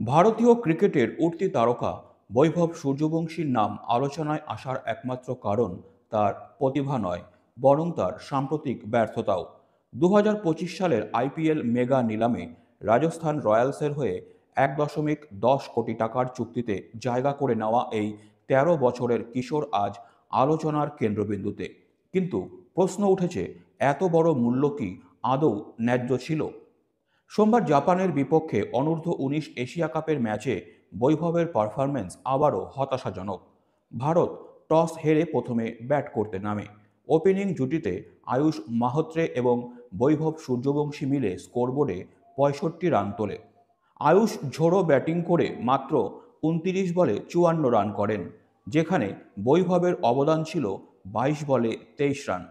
ভারতীয় ক্রিকেটের উঠতি তারকা বৈভব সূর্যবংশীর নাম আলোচনায় আসার একমাত্র কারণ তার প্রতিভা নয়, বরং তার সাম্প্রতিক ব্যর্থতাও। 2025 সালের আইপিএল মেগা নিলামে রাজস্থান রয়্যালসের হয়ে 1.10 কোটি টাকার চুক্তিতে জায়গা করে নেওয়া এই 13 বছরের কিশোর আজ আলোচনার কেন্দ্রবিন্দুতে। কিন্তু প্রশ্ন উঠেছে, এত বড় মূল্য কি আদৌ ন্যায্য ছিল? সোমবার জাপানের বিপক্ষে অনূর্ধ্ব-19 এশিয়া কাপের ম্যাচে বৈভবের পারফরম্যান্স আবারও হতাশাজনক। ভারত টস হেরে প্রথমে ব্যাট করতে নামে। ওপেনিং জুটিতে আয়ুষ মাহোত্রে এবং বৈভব সূর্যবংশী মিলে স্কোরবোর্ডে 65 রান তোলে। আয়ুষ ঝোড়ো ব্যাটিং করে মাত্র 29 বলে 54 রান করেন, যেখানে বৈভবের অবদান ছিল 22 বলে 23 রান।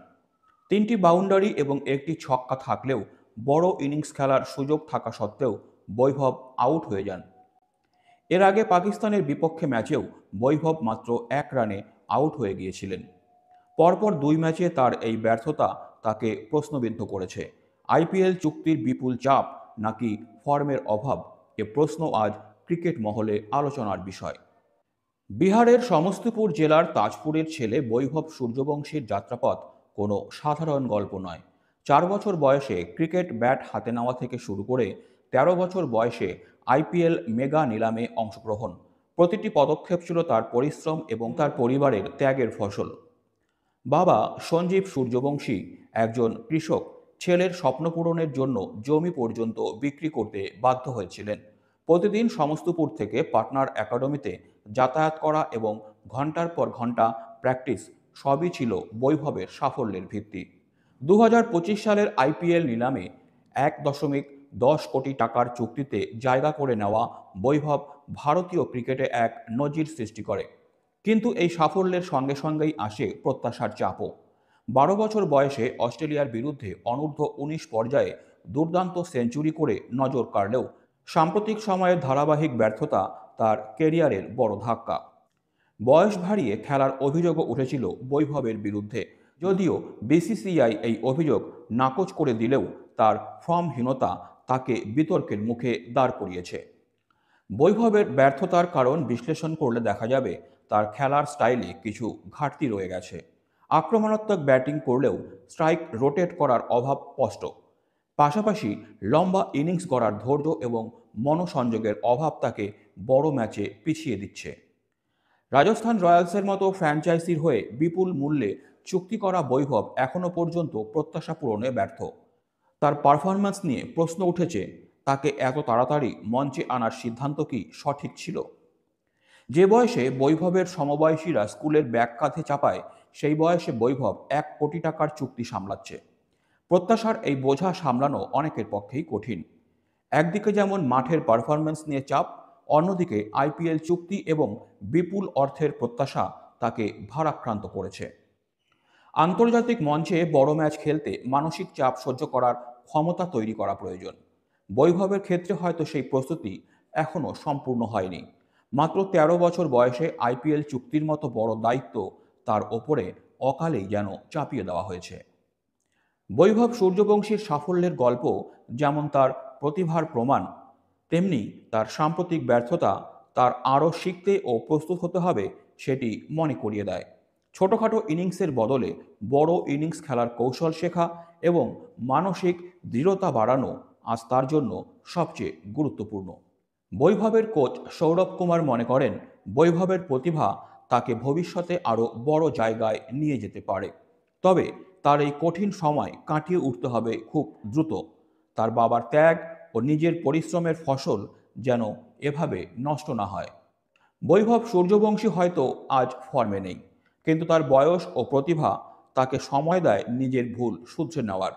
3টি বাউন্ডারি এবং একটি ছক্কা থাকলেও বড় ইনিংস খেলার সুযোগ থাকা সত্ত্বেও বৈভব আউট হয়ে যান। এর আগে পাকিস্তানের বিপক্ষে ম্যাচেও বৈভব মাত্র 1 রানে আউট হয়ে গিয়েছিলেন। পরপর 2 ম্যাচে তার এই ব্যর্থতা তাকে প্রশ্নবিদ্ধ করেছে। আইপিএল চুক্তির বিপুল চাপ নাকি ফর্মের অভাব, এ প্রশ্ন আজ ক্রিকেট মহলে আলোচনার বিষয়। বিহারের সমস্তিপুর জেলার তাজপুরের ছেলে বৈভব সূর্যবংশীর যাত্রাপথ কোনো সাধারণ গল্প নয়। 4 বছর বয়সে ক্রিকেট ব্যাট হাতে নেওয়া থেকে শুরু করে 13 বছর বয়সে আইপিএল মেগা নিলামে অংশগ্রহণ, প্রতিটি পদক্ষেপ ছিল তার পরিশ্রম এবং তার পরিবারের ত্যাগের ফসল। বাবা সঞ্জীব সূর্যবংশী একজন কৃষক, ছেলের স্বপ্ন পূরণের জন্য জমি পর্যন্ত বিক্রি করতে বাধ্য হয়েছিলেন। প্রতিদিন সমস্তিপুর থেকে পাটনার একাডেমিতে যাতায়াত করা এবং ঘন্টার পর ঘন্টা প্র্যাকটিস সবই ছিল বৈভবের সাফল্যের ভিত্তি। 2025 সালের আইপিএল নিলামে 1.10 কোটি টাকার চুক্তিতে জায়গা করে নেওয়া বৈভব ভারতীয় ক্রিকেটে এক নজির সৃষ্টি করে। কিন্তু এই সাফল্যের সঙ্গে সঙ্গেই আসে প্রত্যাশার চাপও। 12 বছর বয়সে অস্ট্রেলিয়ার বিরুদ্ধে অনূর্ধ্ব-19 পর্যায়ে দুর্দান্ত সেঞ্চুরি করে নজর কাড়লেও সাম্প্রতিক সময়ের ধারাবাহিক ব্যর্থতা তার কেরিয়ারের বড় ধাক্কা। বয়স বাড়িয়ে খেলার অভিযোগও উঠেছিল বৈভবের বিরুদ্ধে, যদিও বিসিসিআই এই অভিযোগ নাকচ করে দিলেও তার ফর্মহীনতা তাকে বিতর্কের মুখে দাঁড় করিয়েছে। বৈভবের ব্যর্থতার কারণ বিশ্লেষণ করলে দেখা যাবে তার খেলার স্টাইলে কিছু ঘাটতি রয়ে গেছে। আক্রমণাত্মক ব্যাটিং করলেও স্ট্রাইক রোটেট করার অভাব স্পষ্ট। পাশাপাশি লম্বা ইনিংস গড়ার ধৈর্য এবং মনোসংযোগের অভাব তাকে বড় ম্যাচে পিছিয়ে দিচ্ছে। রাজস্থান রয়্যালসের মতো ফ্র্যাঞ্চাইজির হয়ে বিপুল মূল্যে চুক্তি করা বৈভব এখনও পর্যন্ত প্রত্যাশা পূরণে ব্যর্থ। তার পারফরম্যান্স নিয়ে প্রশ্ন উঠেছে, তাকে এত তাড়াতাড়ি মঞ্চে আনার সিদ্ধান্ত কি সঠিক ছিল? যে বয়সে বৈভবের সমবয়সীরা স্কুলের ব্যাগ কাঁধে চাপায়, সেই বয়সে বৈভব 1 কোটি টাকার চুক্তি সামলাচ্ছে। প্রত্যাশার এই বোঝা সামলানো অনেকের পক্ষেই কঠিন। একদিকে যেমন মাঠের পারফরম্যান্স নিয়ে চাপ, অন্যদিকে আইপিএল চুক্তি এবং বিপুল অর্থের প্রত্যাশা তাকে ভারাক্রান্ত করেছে। আন্তর্জাতিক মঞ্চে বড় ম্যাচ খেলতে মানসিক চাপ সহ্য করার ক্ষমতা তৈরি করা প্রয়োজন। বৈভবের ক্ষেত্রে হয়তো সেই প্রস্তুতি এখনও সম্পূর্ণ হয়নি। মাত্র 13 বছর বয়সে আইপিএল চুক্তির মতো বড় দায়িত্ব তার ওপরে অকালেই যেন চাপিয়ে দেওয়া হয়েছে। বৈভব সূর্যবংশীর সাফল্যের গল্প যেমন তার প্রতিভার প্রমাণ, তেমনি তার সাম্প্রতিক ব্যর্থতা তার আরও শিখতে ও প্রস্তুত হতে হবে সেটি মনে করিয়ে দেয়। ছোটোখাটো ইনিংসের বদলে বড় ইনিংস খেলার কৌশল শেখা এবং মানসিক দৃঢ়তা বাড়ানো আজ তার জন্য সবচেয়ে গুরুত্বপূর্ণ। বৈভবের কোচ সৌরভ কুমার মনে করেন, বৈভবের প্রতিভা তাকে ভবিষ্যতে আরও বড় জায়গায় নিয়ে যেতে পারে। তবে তার এই কঠিন সময় কাটিয়ে উঠতে হবে খুব দ্রুত। তার বাবার ত্যাগ ও নিজের পরিশ্রমের ফসল যেন এভাবে নষ্ট না হয়। বৈভব সূর্যবংশী হয়তো আজ ফর্মে নেই, কিন্তু তার বয়স ও প্রতিভা তাকে সময় দেয় নিজের ভুল শুধরে নেওয়ার।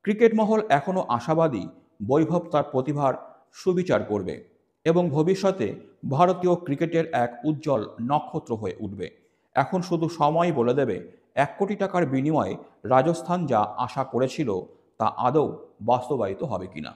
ক্রিকেট মহল এখনও আশাবাদী, বৈভব তার প্রতিভার সুবিচার করবে এবং ভবিষ্যতে ভারতীয় ক্রিকেটের এক উজ্জ্বল নক্ষত্র হয়ে উঠবে। এখন শুধু সময়ই বলে দেবে 1 কোটি টাকার বিনিময়ে রাজস্থান যা আশা করেছিল তা আদৌ বাস্তবায়িত হবে কিনা।